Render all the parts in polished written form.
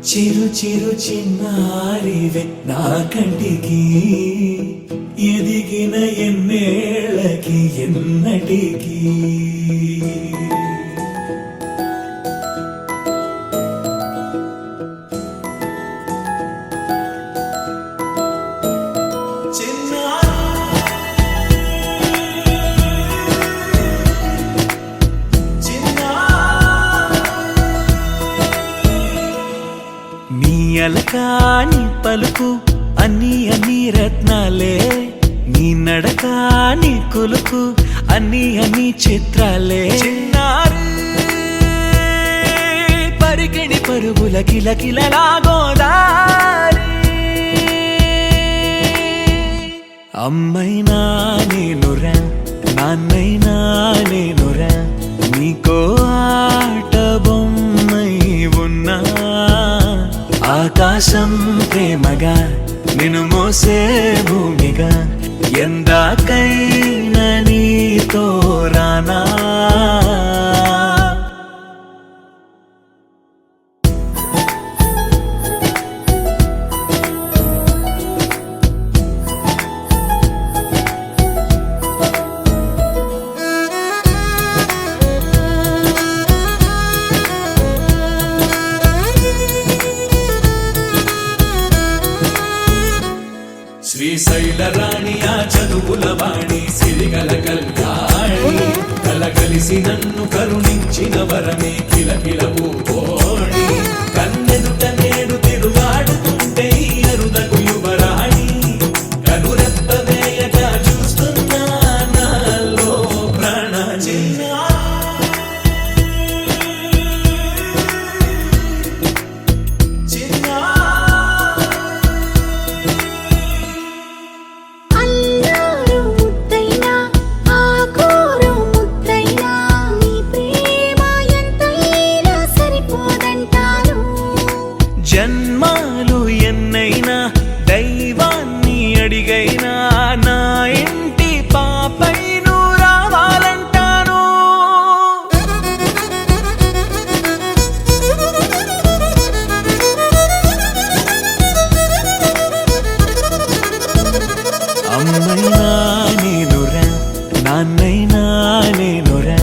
చిరు చిరు చిన్నారివే నా కంటికి ఎదిగిన ఎన్నేళ్ళకి ఎన్నటికి అలకాని పలుకు అన్ని అన్ని రత్నాలే నీ నడకాని కొలుకు అన్ని అన్ని చిత్రాలే పరికిణి పరుగుల కిలకిలలాగోదారి అమ్మైనా నేనురా నాన్నైనా నేనురా నీకో ఆట బొమ్మై ఉన్నా ఆకాశం ప్రేమగా నిన్ను మోసే భూమిగా ఎందాకైనా నీతో రానా శ్రీశైల రాణి ఆ చదువుల వాణి సిరిగల కల్యాణి కలగలిసి నన్ను కరుణించిన వరమే కిలకిల ఊపోణి కన్నెదుట నేడు తిరుగాడుతుంటే అరుదకు యువరాణి కనురెప్ప వేయక చూస్తున్నా నాలో ప్రాణ జన్మాలు ఎన్నైనా దైవాన్ని అడిగైనా నా ఇంటి పాపై నువ్వు రావాలంటాను అమ్మైనా నేనురా నాన్నైనా నేనురా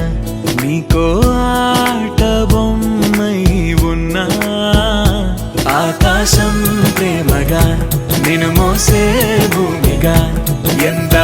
నీకో ఆట బొమ్మై ఉన్నా ఆకాశం ప్రేమగా నిన్ను మోసే భూమిగా ఎంత